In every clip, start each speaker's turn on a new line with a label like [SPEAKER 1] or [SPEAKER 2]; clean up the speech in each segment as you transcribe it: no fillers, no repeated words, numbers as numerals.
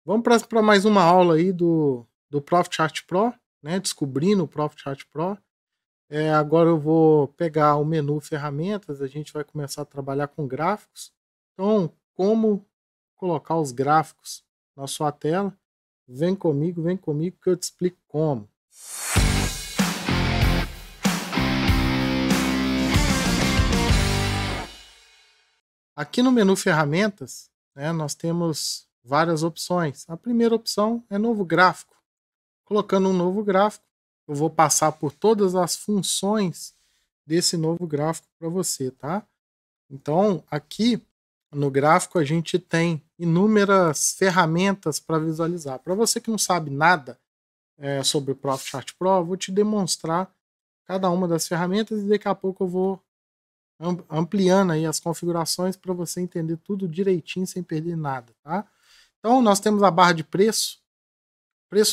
[SPEAKER 1] Vamos para mais uma aula aí do Profit Chart Pro, né? Descobrindo o Profit Chart Pro. Agora eu vou pegar o menu ferramentas, a gente vai começar a trabalhar com gráficos. Então, como colocar os gráficos na sua tela? Vem comigo que eu te explico como. Aqui no menu ferramentas, né, nós temos várias opções. A primeira opção é novo gráfico. Colocando um novo gráfico, eu vou passar por todas as funções desse novo gráfico para você, tá? Então, aqui no gráfico a gente tem inúmeras ferramentas para visualizar. Para você que não sabe nada sobre o Profit Chart Pro, eu vou te demonstrar cada uma das ferramentas e daqui a pouco eu vou ampliando aí as configurações para você entender tudo direitinho sem perder nada, tá? Então, nós temos a barra de preço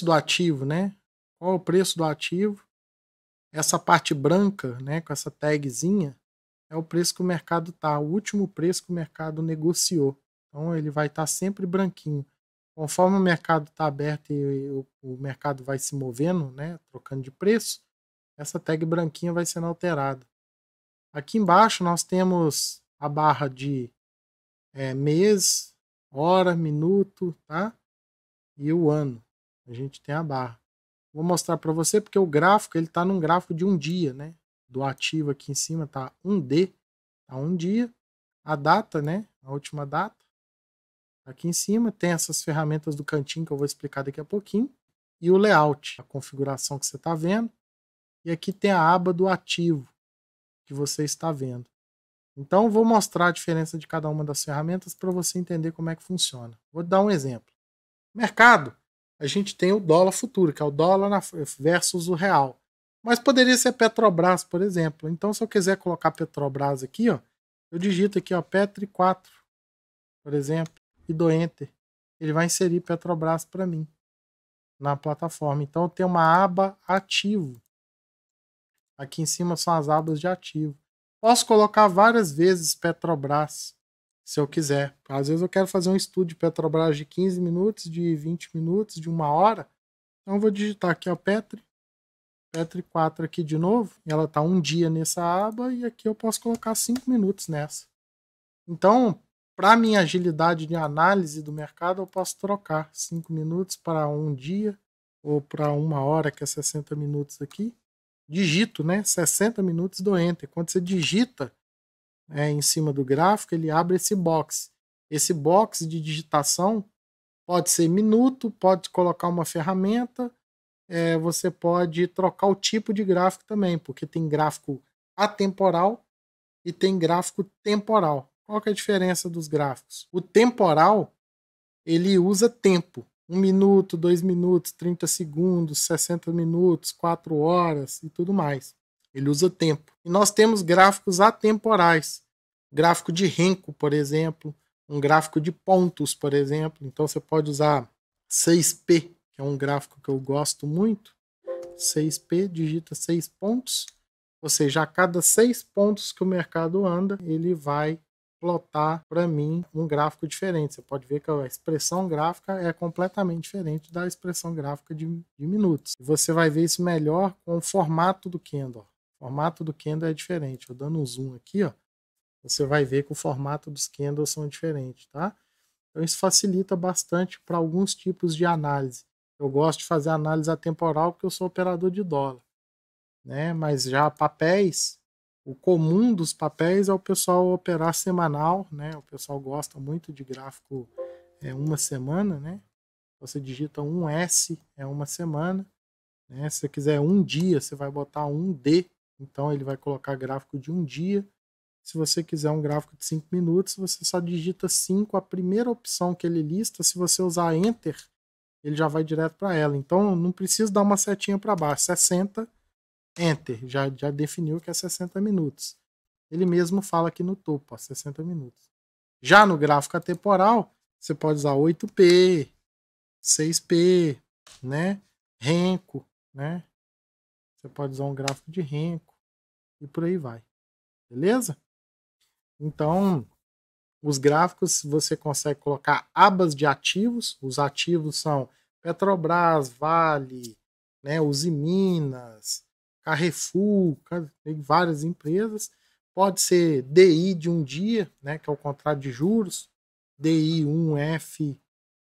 [SPEAKER 1] do ativo, né? Qual é o preço do ativo? Essa parte branca, né, com essa tagzinha, é o preço que o mercado tá, o último preço que o mercado negociou. Então ele vai estar sempre branquinho. Conforme o mercado está aberto e o mercado vai se movendo, né, trocando de preço, essa tag branquinha vai sendo alterada. Aqui embaixo nós temos a barra de mês, hora, minuto, tá? E o ano. A gente tem a barra. Vou mostrar para você porque o gráfico ele está num gráfico de um dia, né? Do ativo aqui em cima tá 1D, tá um dia. A data, né? A última data. Aqui em cima tem essas ferramentas do cantinho que eu vou explicar daqui a pouquinho. E o layout, a configuração que você está vendo. E aqui tem a aba do ativo que você está vendo. Então, vou mostrar a diferença de cada uma das ferramentas para você entender como é que funciona. Vou dar um exemplo. Mercado, a gente tem o dólar futuro, que é o dólar versus o real. Mas poderia ser Petrobras, por exemplo. Então, se eu quiser colocar Petrobras aqui, ó, eu digito aqui, ó, Petri 4, por exemplo, e dou Enter. Ele vai inserir Petrobras para mim na plataforma. Então, eu tenho uma aba ativo. Aqui em cima são as abas de ativo. Posso colocar várias vezes Petrobras, se eu quiser. Às vezes eu quero fazer um estudo de Petrobras de 15 minutos, de 20 minutos, de 1 hora. Então eu vou digitar aqui, ó, Petri 4 aqui de novo. Ela está um dia nessa aba e aqui eu posso colocar 5 minutos nessa. Então, para minha agilidade de análise do mercado, eu posso trocar 5 minutos para um dia ou para 1 hora, que é 60 minutos aqui. Digito, né? 60 minutos do Enter. Quando você digita em cima do gráfico, ele abre esse box. Esse box de digitação pode ser minuto, pode colocar uma ferramenta, você pode trocar o tipo de gráfico também, porque tem gráfico atemporal e tem gráfico temporal. Qual que é a diferença dos gráficos? O temporal, ele usa tempo. 1 minuto, 2 minutos, 30 segundos, 60 minutos, 4 horas e tudo mais. Ele usa tempo. E nós temos gráficos atemporais. Gráfico de Renko, por exemplo. Um gráfico de pontos, por exemplo. Então você pode usar 6P, que é um gráfico que eu gosto muito. 6P, digita 6 pontos. Ou seja, a cada 6 pontos que o mercado anda, ele vai plotar para mim um gráfico diferente. Você pode ver que a expressão gráfica é completamente diferente da expressão gráfica de minutos. E você vai ver isso melhor com o formato do candle. O formato do candle é diferente. Eu dando um zoom aqui, ó, você vai ver que o formato dos candles são diferentes, tá? Então isso facilita bastante para alguns tipos de análise. Eu gosto de fazer análise atemporal porque eu sou operador de dólar, né? Mas já papéis, o comum dos papéis é o pessoal operar semanal, né? O pessoal gosta muito de gráfico uma semana, né? Você digita 1S, é uma semana, né? Se você quiser um dia, você vai botar 1D, então ele vai colocar gráfico de um dia. Se você quiser um gráfico de 5 minutos, você só digita 5, a primeira opção que ele lista. Se você usar Enter, ele já vai direto para ela. Então não precisa dar uma setinha para baixo. 60, Enter, já definiu que é 60 minutos. Ele mesmo fala aqui no topo, ó, 60 minutos. Já no gráfico atemporal, você pode usar 8P, 6P, né? Renko, né? Você pode usar um gráfico de Renko e por aí vai. Beleza? Então, Os gráficos você consegue colocar abas de ativos. Os ativos são Petrobras, Vale, né, Usiminas, Carrefour, tem várias empresas. Pode ser DI de um dia, né, que é o contrato de juros, DI 1F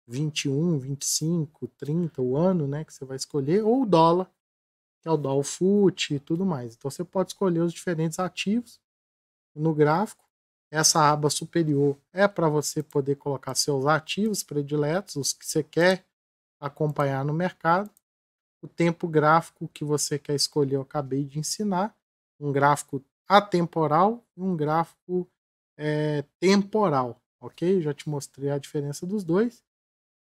[SPEAKER 1] 21, 25, 30, o ano, né, que você vai escolher, ou o dólar, que é o dólar FUT e tudo mais. Então você pode escolher os diferentes ativos no gráfico. Essa aba superior é para você poder colocar seus ativos prediletos, os que você quer acompanhar no mercado. O tempo gráfico que você quer escolher, eu acabei de ensinar. Um gráfico atemporal e um gráfico temporal, ok? Já te mostrei a diferença dos dois.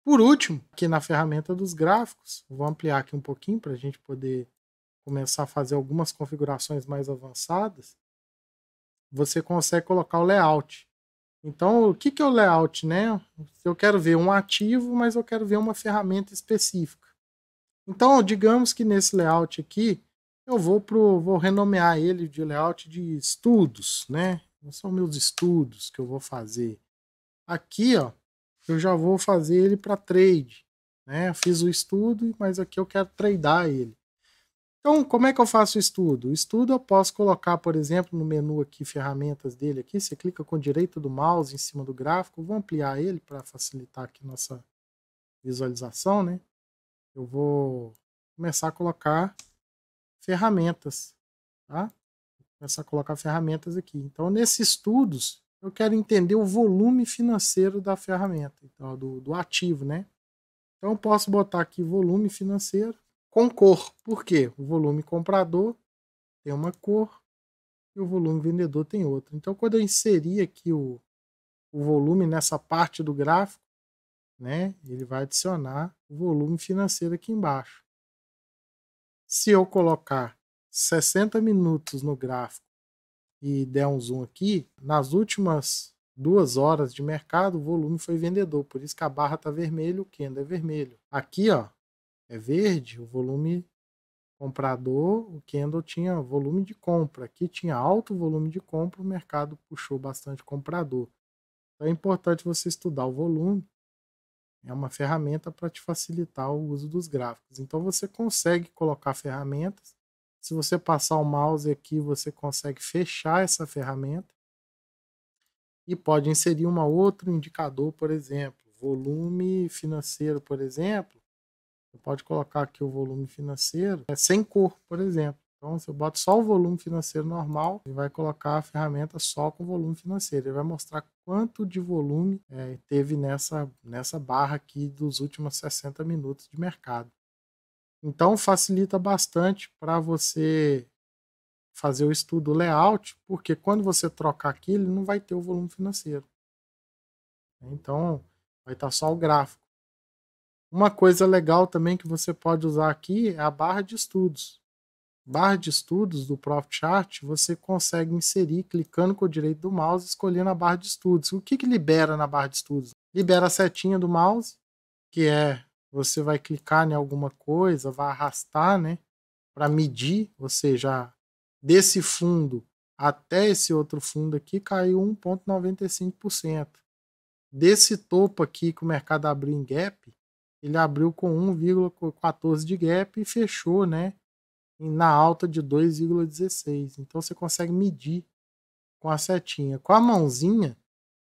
[SPEAKER 1] Por último, aqui na ferramenta dos gráficos, vou ampliar aqui um pouquinho para a gente poder começar a fazer algumas configurações mais avançadas. Você consegue colocar o layout. Então, o que é o layout, né? Eu quero ver um ativo, mas eu quero ver uma ferramenta específica. Então, digamos que nesse layout aqui, eu vou renomear ele de layout de estudos, né? São meus estudos que eu vou fazer. Aqui, ó, eu já vou fazer ele para trade, né? Eu fiz o estudo, mas aqui eu quero tradear ele. Então, como é que eu faço o estudo? O estudo eu posso colocar, por exemplo, no menu aqui, ferramentas dele aqui, você clica com o direito do mouse em cima do gráfico, vou ampliar ele para facilitar aqui nossa visualização, né? Eu vou começar a colocar ferramentas, tá? Vou começar a colocar ferramentas aqui. Então, nesses estudos, eu quero entender o volume financeiro da ferramenta, então, do ativo, né? Então, eu posso botar aqui volume financeiro com cor. Por quê? O volume comprador tem uma cor e o volume vendedor tem outra. Então, quando eu inserir aqui o volume nessa parte do gráfico, né, ele vai adicionar o volume financeiro aqui embaixo. Se eu colocar 60 minutos no gráfico e der um zoom aqui, nas últimas 2 horas de mercado, o volume foi vendedor, por isso que a barra está vermelha, o candle é vermelho. Aqui, ó, é verde, o volume comprador, o candle tinha volume de compra. Aqui tinha alto volume de compra, o mercado puxou bastante comprador. Então é importante você estudar o volume. É uma ferramenta para te facilitar o uso dos gráficos. Então você consegue colocar ferramentas. Se você passar o mouse aqui, você consegue fechar essa ferramenta e pode inserir um outro indicador, por exemplo, volume financeiro, por exemplo. Você pode colocar aqui o volume financeiro sem cor, por exemplo. Então você bota só o volume financeiro normal e vai colocar a ferramenta só com volume financeiro. Ele vai mostrar quanto de volume teve nessa barra aqui dos últimos 60 minutos de mercado. Então facilita bastante para você fazer o estudo layout, porque quando você trocar aqui, ele não vai ter o volume financeiro. Então vai estar só o gráfico. Uma coisa legal também que você pode usar aqui é a barra de estudos. Barra de estudos do Profit Chart, você consegue inserir clicando com o direito do mouse, escolhendo a barra de estudos. O que libera na barra de estudos? Libera a setinha do mouse, que você vai clicar em alguma coisa, vai arrastar, né, para medir, ou seja, desse fundo até esse outro fundo aqui caiu 1,95%. Desse topo aqui que o mercado abriu em gap, ele abriu com 1,14 de gap e fechou, né, na alta de 2,16. Então você consegue medir com a setinha. Com a mãozinha,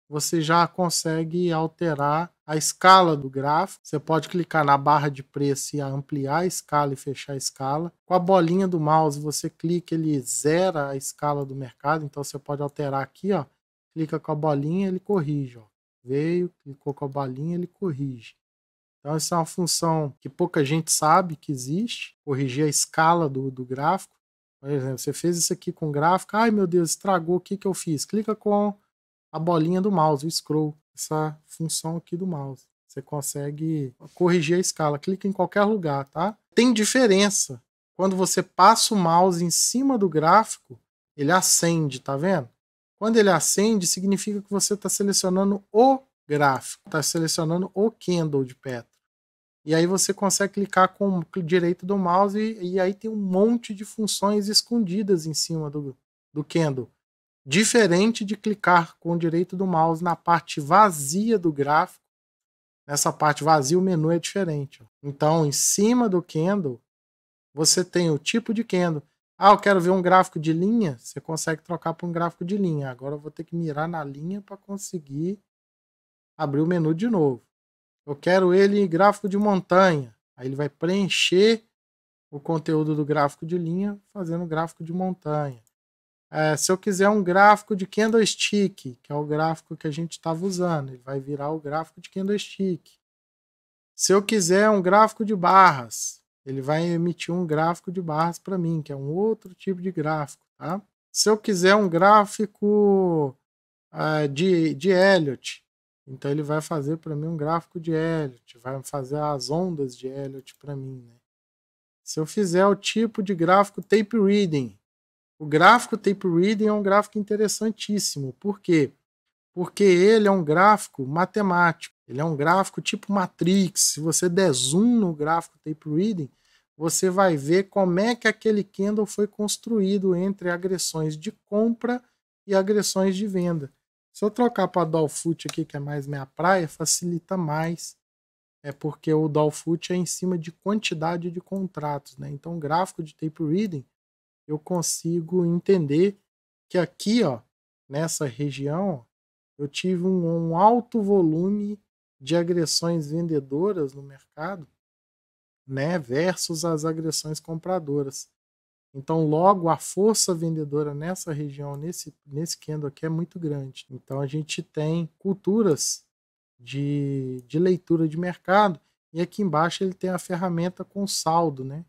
[SPEAKER 1] você já consegue alterar a escala do gráfico. Você pode clicar na barra de preço e ampliar a escala e fechar a escala. Com a bolinha do mouse, você clica, ele zera a escala do mercado. Então você pode alterar aqui, ó. Clica com a bolinha, ele corrige, ó. Veio, clicou com a bolinha, ele corrige. Então, essa é uma função que pouca gente sabe que existe, corrigir a escala do gráfico. Por exemplo, você fez isso aqui com gráfico, ai meu Deus, estragou, o que eu fiz? Clica com a bolinha do mouse, o scroll, essa função aqui do mouse. Você consegue corrigir a escala, clica em qualquer lugar, tá? Tem diferença. Quando você passa o mouse em cima do gráfico, ele acende, tá vendo? Quando ele acende, significa que você está selecionando o gráfico, está selecionando o candle de Petro. E aí você consegue clicar com o direito do mouse e aí tem um monte de funções escondidas em cima do candle. diferente de clicar com o direito do mouse na parte vazia do gráfico. Nessa parte vazia o menu é diferente. Então, em cima do candle, você tem o tipo de candle. Ah, eu quero ver um gráfico de linha, você consegue trocar para um gráfico de linha. Agora eu vou ter que mirar na linha para conseguir abrir o menu de novo. Eu quero ele em gráfico de montanha. Aí ele vai preencher o conteúdo do gráfico de linha fazendo gráfico de montanha. Se eu quiser um gráfico de candlestick, que é o gráfico que a gente estava usando, ele vai virar o gráfico de candlestick. Se eu quiser um gráfico de barras, ele vai emitir um gráfico de barras para mim, que é um outro tipo de gráfico. Tá? Se eu quiser um gráfico de Elliott, então ele vai fazer para mim um gráfico de Elliott, vai fazer as ondas de Elliott para mim. Né? Se eu fizer o tipo de gráfico tape reading, o gráfico tape reading é um gráfico interessantíssimo. Por quê? Porque ele é um gráfico matemático. Ele é um gráfico tipo Matrix. Se você der zoom no gráfico tape reading, você vai ver como é que aquele candle foi construído entre agressões de compra e agressões de venda. Se eu trocar para Dolfoot aqui, que é mais minha praia, facilita mais. É porque o Dolfoot é em cima de quantidade de contratos. Né? Então, o gráfico de tape reading, eu consigo entender que aqui, ó, nessa região, eu tive um alto volume de agressões vendedoras no mercado, né, versus as agressões compradoras. Então, logo, a força vendedora nessa região, nesse candle aqui, é muito grande. Então, a gente tem culturas de leitura de mercado, e aqui embaixo ele tem a ferramenta com saldo, né?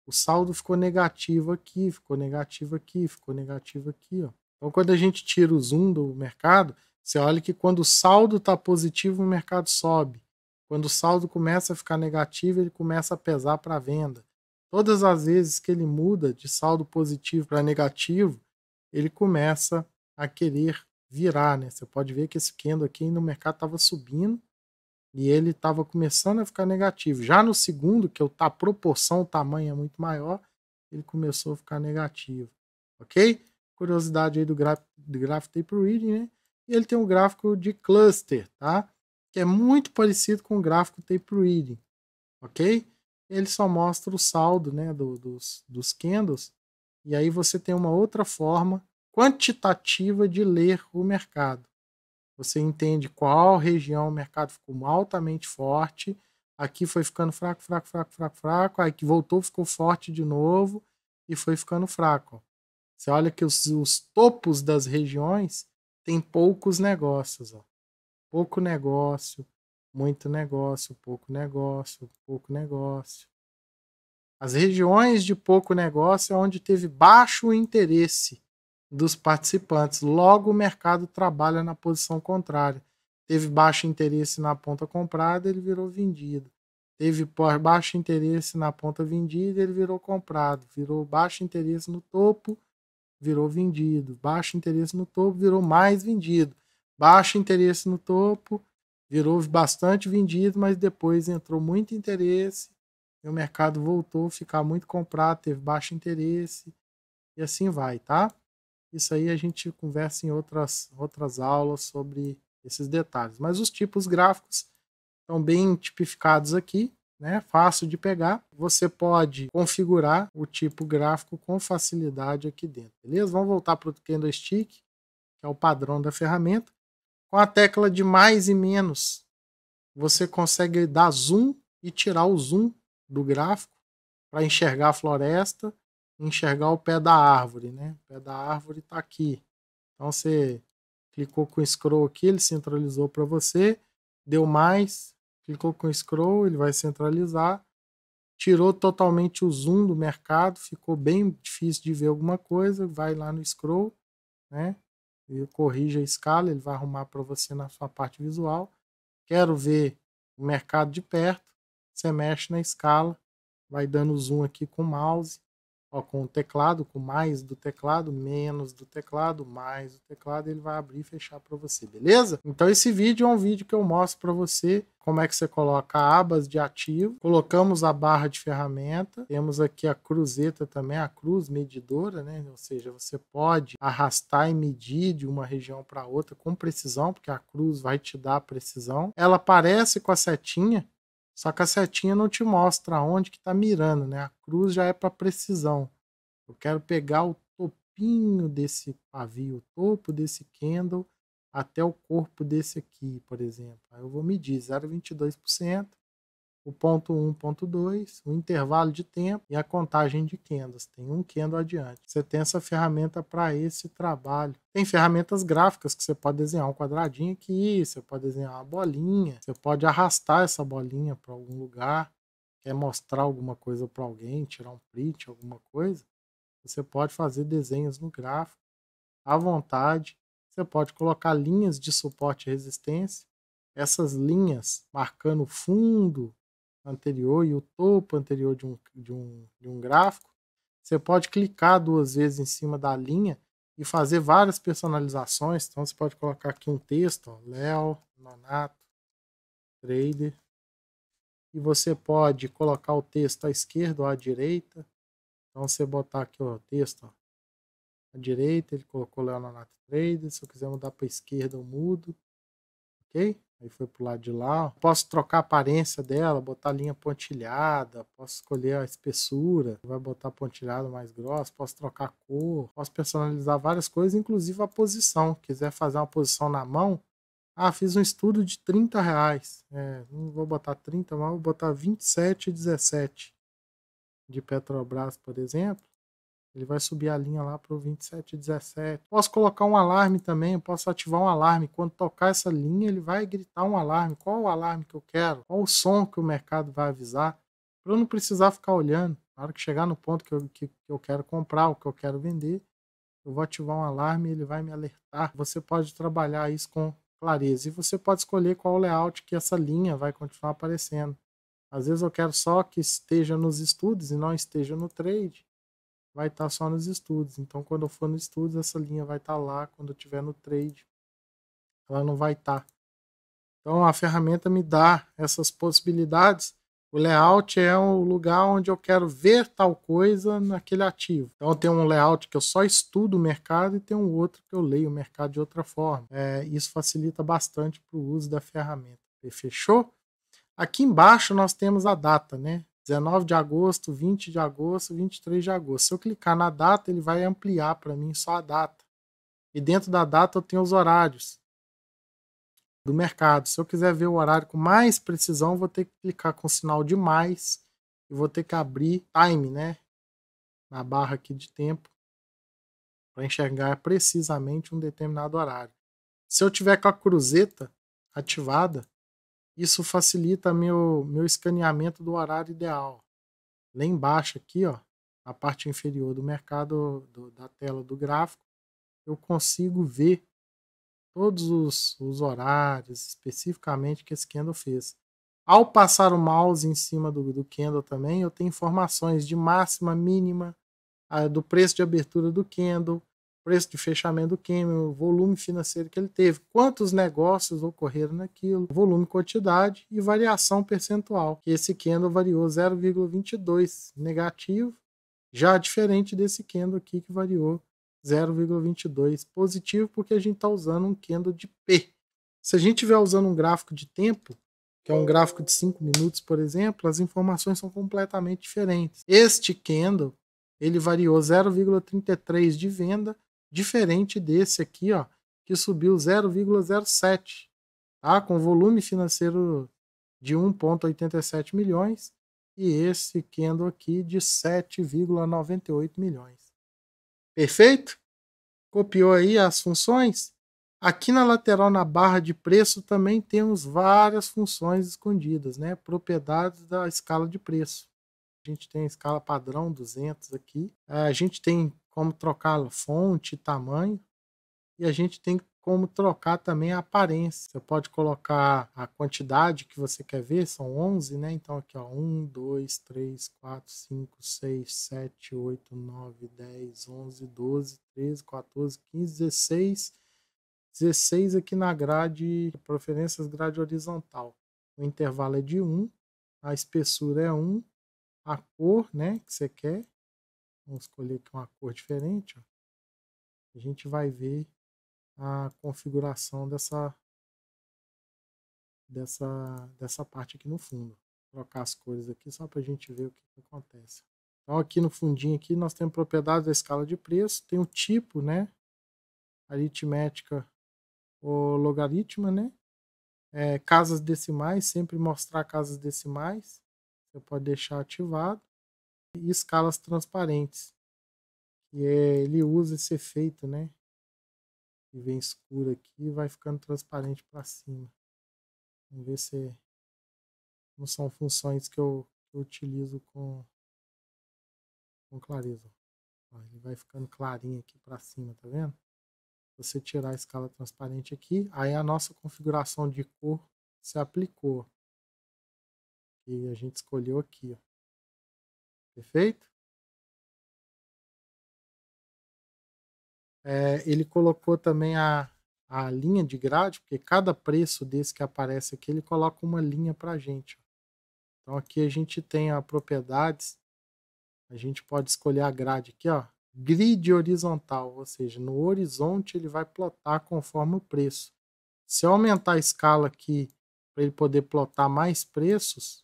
[SPEAKER 1] O saldo ficou negativo aqui, ficou negativo aqui, ficou negativo aqui, ó. Então, quando a gente tira o zoom do mercado, você olha que quando o saldo está positivo, o mercado sobe. Quando o saldo começa a ficar negativo, ele começa a pesar para a venda. Todas as vezes que ele muda de saldo positivo para negativo, ele começa a querer virar, né? Você pode ver que esse candle aqui no mercado estava subindo e ele estava começando a ficar negativo. Já no segundo, que a proporção, o tamanho é muito maior, ele começou a ficar negativo. Ok? Curiosidade aí do gráfico tape reading, né? E ele tem um gráfico de cluster, tá? Que é muito parecido com o gráfico tape reading, ok? Ele só mostra o saldo, né, dos candles, e aí você tem uma outra forma quantitativa de ler o mercado. Você entende qual região o mercado ficou altamente forte, aqui foi ficando fraco, fraco, fraco, fraco, fraco, aí que voltou, ficou forte de novo e foi ficando fraco. Você olha que os topos das regiões tem poucos negócios, ó. Pouco negócio, muito negócio, pouco negócio, pouco negócio. As regiões de pouco negócio é onde teve baixo interesse dos participantes. Logo, o mercado trabalha na posição contrária. Teve baixo interesse na ponta comprada, ele virou vendido. Teve baixo interesse na ponta vendida, ele virou comprado. Virou baixo interesse no topo, virou vendido. Baixo interesse no topo, virou mais vendido. Baixo interesse no topo, virou bastante vendido, mas depois entrou muito interesse e o mercado voltou a ficar muito comprado, teve baixo interesse e assim vai, tá? Isso aí a gente conversa em outras aulas sobre esses detalhes. Mas os tipos gráficos estão bem tipificados aqui, né? Fácil de pegar. Você pode configurar o tipo gráfico com facilidade aqui dentro, beleza? Vamos voltar para o candlestick, que é o padrão da ferramenta. Com a tecla de mais e menos, você consegue dar zoom e tirar o zoom do gráfico para enxergar a floresta, enxergar o pé da árvore, né? O pé da árvore está aqui. Então você clicou com o scroll aqui, ele centralizou para você, deu mais, clicou com o scroll, ele vai centralizar, tirou totalmente o zoom do mercado, ficou bem difícil de ver alguma coisa, vai lá no scroll, né? E corrige a escala, ele vai arrumar para você na sua parte visual. Quero ver o mercado de perto, você mexe na escala, vai dando zoom aqui com o mouse, Ó, com o teclado, com mais do teclado, menos do teclado, mais do teclado, ele vai abrir e fechar para você, beleza? Então esse vídeo é um vídeo que eu mostro para você como é que você coloca abas de ativo. Colocamos a barra de ferramenta, temos aqui a cruzeta também, a cruz medidora, né? Ou seja, você pode arrastar e medir de uma região para outra com precisão, porque a cruz vai te dar precisão. Ela aparece com a setinha, só que a setinha não te mostra onde que está mirando, né? A cruz já é para precisão. Eu quero pegar o topinho desse pavio, o topo desse candle, até o corpo desse aqui, por exemplo. Aí eu vou medir 0,22%, o ponto 1, ponto 2, o intervalo de tempo e a contagem de candles. Tem um candle adiante. Você tem essa ferramenta para esse trabalho. Tem ferramentas gráficas que você pode desenhar um quadradinho aqui, você pode desenhar uma bolinha, você pode arrastar essa bolinha para algum lugar, quer mostrar alguma coisa para alguém, tirar um print, alguma coisa. Você pode fazer desenhos no gráfico à vontade. Você pode colocar linhas de suporte e resistência. Essas linhas marcando o fundo anterior e o topo anterior de um gráfico. Você pode clicar 2 vezes em cima da linha e fazer várias personalizações. Então você pode colocar aqui um texto, ó, Léo Nonato Trader. E você pode colocar o texto à esquerda ou à direita. Então você botar aqui o texto, ó, à direita, ele colocou Léo Nonato Trader. Se eu quiser mudar para a esquerda, eu mudo. Ok? Aí foi pro lado de lá. Posso trocar a aparência dela, botar linha pontilhada, posso escolher a espessura, vai botar pontilhado mais grosso, posso trocar a cor, posso personalizar várias coisas, inclusive a posição. Quiser fazer uma posição na mão, fiz um estudo de R$30. Não vou botar 30, mas vou botar 27,17 de Petrobras, por exemplo. Ele vai subir a linha lá para o 27,17. Posso colocar um alarme também, eu posso ativar um alarme. Quando tocar essa linha, ele vai gritar um alarme. Qual o alarme que eu quero? Qual o som que o mercado vai avisar? Para eu não precisar ficar olhando. Na hora que chegar no ponto que eu quero comprar, o que eu quero vender, eu vou ativar um alarme e ele vai me alertar. Você pode trabalhar isso com clareza. E você pode escolher qual o layout que essa linha vai continuar aparecendo. Às vezes eu quero só que esteja nos estudos e não esteja no trade. Vai estar só nos estudos. Então, quando eu for no estudos, essa linha vai estar lá. Quando eu estiver no trade, ela não vai estar. Então, a ferramenta me dá essas possibilidades. O layout é o lugar onde eu quero ver tal coisa naquele ativo. Então, eu tenho um layout que eu só estudo o mercado e tem um outro que eu leio o mercado de outra forma. Isso facilita bastante para o uso da ferramenta. Fechou? Aqui embaixo nós temos a data, né? 19 de agosto, 20 de agosto, 23 de agosto. Se eu clicar na data, ele vai ampliar para mim só a data. E dentro da data eu tenho os horários do mercado. Se eu quiser ver o horário com mais precisão, vou ter que clicar com o sinal de mais e vou ter que abrir time, né? Na barra aqui de tempo para enxergar precisamente um determinado horário. Se eu tiver com a cruzeta ativada, isso facilita meu escaneamento do horário ideal. Lá embaixo aqui, ó, na parte inferior do mercado, da tela do gráfico, eu consigo ver todos os horários especificamente que esse candle fez. Ao passar o mouse em cima do candle também, eu tenho informações de máxima, mínima, do preço de abertura do candle, preço de fechamento do candle, o volume financeiro que ele teve, quantos negócios ocorreram naquilo, volume, quantidade e variação percentual, que esse candle variou 0,22 negativo, já diferente desse candle aqui que variou 0,22 positivo, porque a gente está usando um candle de P. Se a gente estiver usando um gráfico de tempo, que é um gráfico de 5 minutos, por exemplo, as informações são completamente diferentes. Este candle, ele variou 0,33 de venda, diferente desse aqui, ó, que subiu 0,07, tá? Com volume financeiro de 1,87 milhões e esse candle aqui de 7,98 milhões. Perfeito? Copiou aí as funções? Aqui na lateral, na barra de preço, também temos várias funções escondidas, né? Propriedades da escala de preço. A gente tem a escala padrão 200 aqui. A gente tem como trocar fonte, tamanho. E a gente tem como trocar também a aparência. Você pode colocar a quantidade que você quer ver, são 11, né? Então aqui, ó, 1, 2, 3, 4, 5, 6, 7, 8, 9, 10, 11, 12, 13, 14, 15, 16. 16 aqui na grade, preferências grade horizontal. O intervalo é de 1, a espessura é 1, a cor, né, que você quer. Vamos escolher aqui uma cor diferente, ó. A gente vai ver a configuração dessa parte aqui no fundo. Vou trocar as cores aqui só para a gente ver o que acontece. Então aqui no fundinho aqui nós temos propriedade da escala de preço, tem o tipo, né, aritmética ou logaritma, né, casas decimais, sempre mostrar casas decimais, você pode deixar ativado, e escalas transparentes, que ele usa esse efeito, né, que vem escuro aqui e vai ficando transparente para cima. Vamos ver se não são funções que eu utilizo com clareza. Ó, ele vai ficando clarinho aqui para cima, tá vendo? Se você tirar a escala transparente aqui, aí a nossa configuração de cor se aplicou. E a gente escolheu aqui, ó. Perfeito? Ele colocou também a linha de grade, porque cada preço desse que aparece aqui, ele coloca uma linha para a gente. Então aqui a gente tem a propriedades, a gente pode escolher a grade aqui, ó, grid horizontal, ou seja, no horizonte ele vai plotar conforme o preço. Se eu aumentar a escala aqui para ele poder plotar mais preços,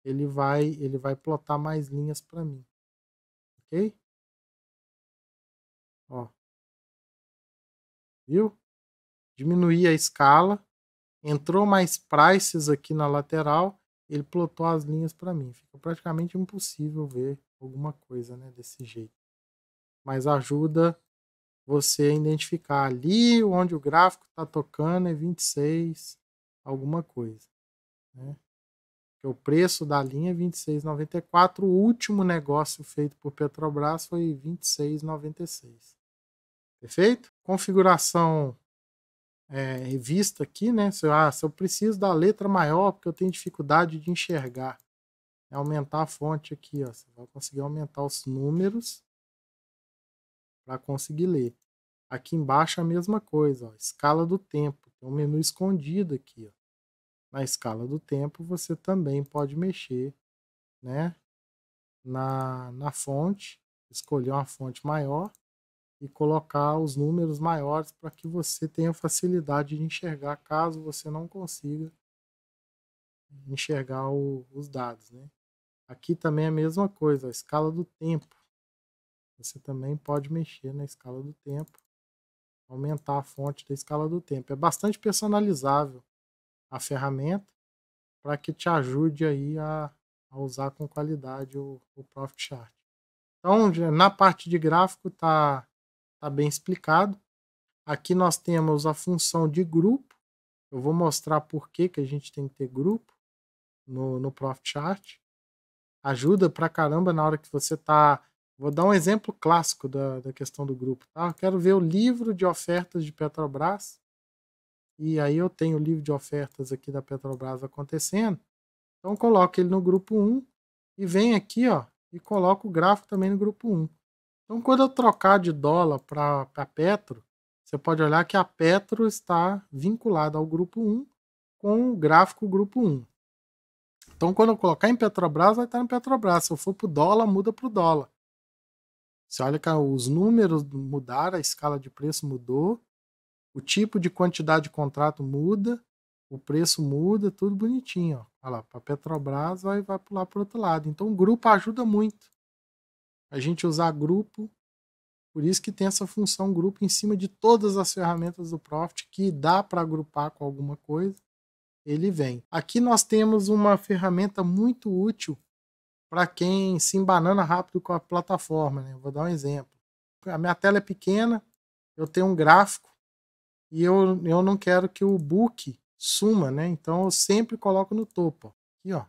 [SPEAKER 1] ele vai plotar mais linhas para mim. Ok? Ó. Viu? Diminuir a escala, entrou mais prices aqui na lateral, ele plotou as linhas para mim. Fica praticamente impossível ver alguma coisa, né, desse jeito. Mas ajuda você a identificar ali onde o gráfico está tocando é 26 alguma coisa, né? Porque o preço da linha é 26,94. O último negócio feito por Petrobras foi 26,96. Perfeito? Configuração revista aqui, né? Se eu preciso da letra maior porque eu tenho dificuldade de enxergar, é aumentar a fonte aqui, ó. Você vai conseguir aumentar os números para conseguir ler. Aqui embaixo a mesma coisa, ó, escala do tempo. Tem um menu escondido aqui, ó. Na escala do tempo você também pode mexer, né, na fonte, escolher uma fonte maior e colocar os números maiores para que você tenha facilidade de enxergar caso você não consiga enxergar os dados, né? Aqui também é a mesma coisa, a escala do tempo. Você também pode mexer na escala do tempo, aumentar a fonte da escala do tempo. É bastante personalizável a ferramenta para que te ajude aí a usar com qualidade o Profit Chart. Então, na parte de gráfico tá bem explicado. Aqui nós temos a função de grupo. Eu vou mostrar por que a gente tem que ter grupo no Profit Chart. Ajuda pra caramba na hora que você tá... Vou dar um exemplo clássico da questão do grupo. Tá? Eu quero ver o livro de ofertas de Petrobras. E aí eu tenho o livro de ofertas aqui da Petrobras acontecendo. Então coloco ele no grupo 1 e vem aqui, ó, e coloco o gráfico também no grupo 1. Então quando eu trocar de dólar para Petro, você pode olhar que a Petro está vinculada ao grupo 1 com o gráfico grupo 1. Então quando eu colocar em Petrobras, vai estar no Petrobras. Se eu for para o dólar, muda para o dólar. Você olha que os números mudaram, a escala de preço mudou, o tipo de quantidade de contrato muda, o preço muda, tudo bonitinho. Ó. Olha lá, para Petrobras vai pular para o outro lado. Então o grupo ajuda muito a gente usar grupo. Por isso que tem essa função grupo em cima de todas as ferramentas do Profit, que dá para agrupar com alguma coisa, ele vem. Aqui nós temos uma ferramenta muito útil para quem se embanana rápido com a plataforma. Né? Vou dar um exemplo. A minha tela é pequena, eu tenho um gráfico e eu não quero que o book suma, né? Então eu sempre coloco no topo. Ó. Aqui, ó,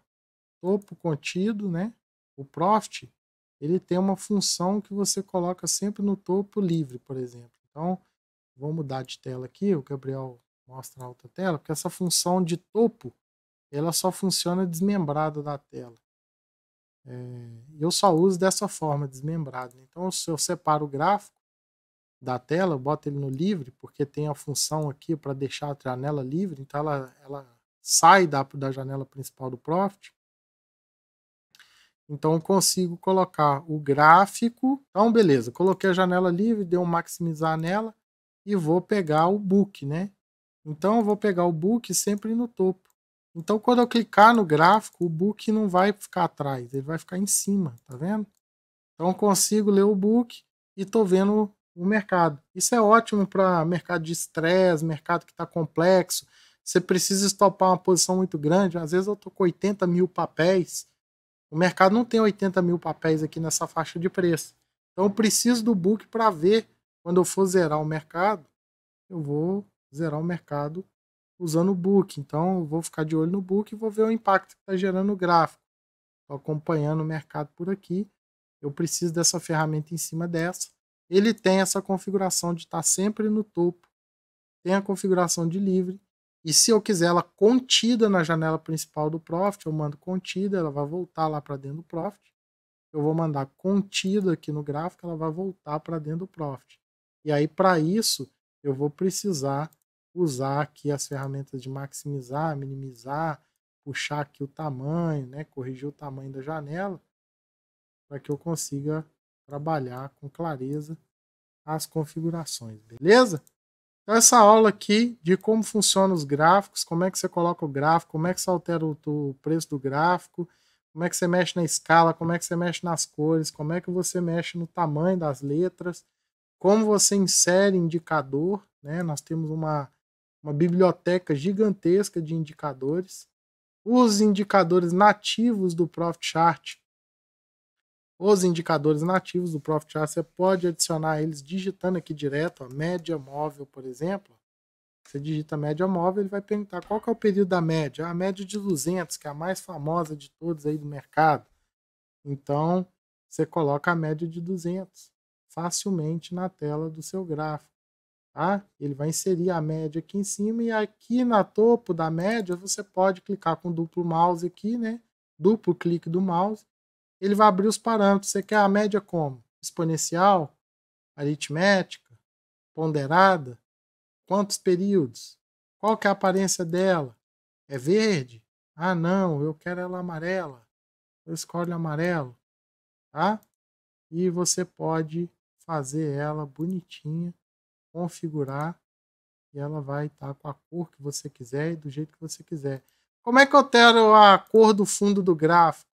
[SPEAKER 1] topo contido, né? O Profit, ele tem uma função que você coloca sempre no topo livre, por exemplo. Então, Vou mudar de tela aqui, o Gabriel mostra a outra tela, porque essa função de topo, ela só funciona desmembrada da tela. Eu só uso dessa forma, desmembrado. Então, se eu separo o gráfico da tela, eu boto ele no livre, porque tem a função aqui para deixar a janela livre, então ela sai da janela principal do Profit. Então eu consigo colocar o gráfico. Então, beleza, coloquei a janela livre, dei um maximizar nela e vou pegar o book, né? Então eu vou pegar o book sempre no topo. Então quando eu clicar no gráfico, o book não vai ficar atrás, ele vai ficar em cima, tá vendo? Então eu consigo ler o book e tô vendo o mercado. Isso é ótimo para mercado de estresse, mercado que está complexo. Você precisa estopar uma posição muito grande. Às vezes eu tô com 80 mil papéis. O mercado não tem 80 mil papéis aqui nessa faixa de preço. Então eu preciso do book para ver quando eu for zerar o mercado. Eu vou zerar o mercado usando o book. Então eu vou ficar de olho no book e vou ver o impacto que está gerando o gráfico. Estou acompanhando o mercado por aqui. Eu preciso dessa ferramenta em cima dessa. Ele tem essa configuração de estar sempre no topo. Tem a configuração de livre. E se eu quiser ela contida na janela principal do Profit, eu mando contida, ela vai voltar lá para dentro do Profit. Eu vou mandar contida aqui no gráfico, ela vai voltar para dentro do Profit. E aí, para isso, eu vou precisar usar aqui as ferramentas de maximizar, minimizar, puxar aqui o tamanho, né, corrigir o tamanho da janela, para que eu consiga trabalhar com clareza as configurações, beleza? Então essa aula aqui de como funcionam os gráficos, como é que você coloca o gráfico, como é que você altera o preço do gráfico, como é que você mexe na escala, como é que você mexe nas cores, como é que você mexe no tamanho das letras, como você insere indicador, né? Nós temos uma biblioteca gigantesca de indicadores. Os indicadores nativos do Profit Chart, você pode adicionar eles digitando aqui direto, ó, média móvel, por exemplo. Você digita média móvel, ele vai perguntar qual que é o período da média. A média de 200, que é a mais famosa de todos aí do mercado. Então, você coloca a média de 200 facilmente na tela do seu gráfico. Tá? Ele vai inserir a média aqui em cima e aqui na topo da média você pode clicar com duplo mouse aqui, né? Duplo clique do mouse. Ele vai abrir os parâmetros. Você quer a média como? Exponencial? Aritmética? Ponderada? Quantos períodos? Qual que é a aparência dela? É verde? Ah, não, eu quero ela amarela. Eu escolho amarelo, tá? E você pode fazer ela bonitinha, configurar, e ela vai estar com a cor que você quiser e do jeito que você quiser. Como é que eu altero a cor do fundo do gráfico?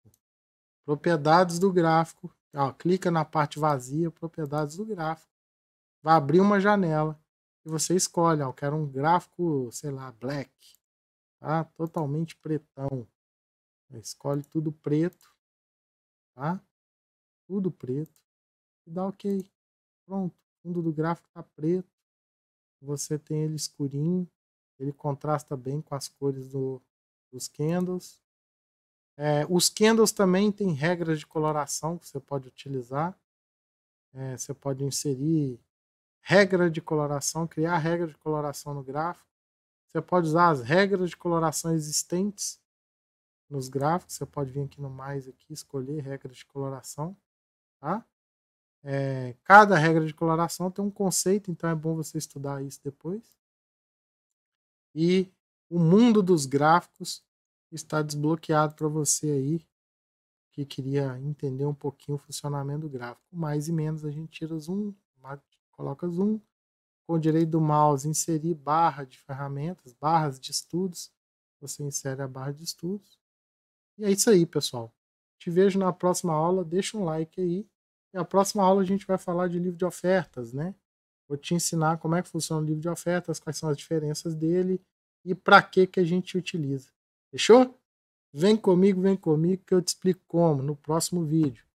[SPEAKER 1] Propriedades do gráfico. Ó, clica na parte vazia, propriedades do gráfico. Vai abrir uma janela e você escolhe, ó, eu quero um gráfico, sei lá, black, tá? Totalmente pretão. Escolhe tudo preto, tá? Tudo preto e dá OK. Pronto, o fundo do gráfico tá preto. Você tem ele escurinho, ele contrasta bem com as cores dos candles. Os candles também têm regras de coloração que você pode utilizar. Você pode inserir regra de coloração, criar regra de coloração no gráfico. Você pode usar as regras de coloração existentes nos gráficos. Você pode vir aqui no mais aqui, escolher regras de coloração, tá? Cada regra de coloração tem um conceito, então é bom você estudar isso depois. E o mundo dos gráficos está desbloqueado para você aí que queria entender um pouquinho o funcionamento do gráfico. Mais e menos a gente tira zoom, coloca zoom, com o direito do mouse inserir barra de ferramentas, barras de estudos, você insere a barra de estudos. E é isso aí, pessoal. Te vejo na próxima aula, deixa um like aí. E a próxima aula a gente vai falar de livro de ofertas, né? Vou te ensinar como é que funciona o livro de ofertas, quais são as diferenças dele e para que a gente utiliza. Fechou? Vem comigo que eu te explico como no próximo vídeo.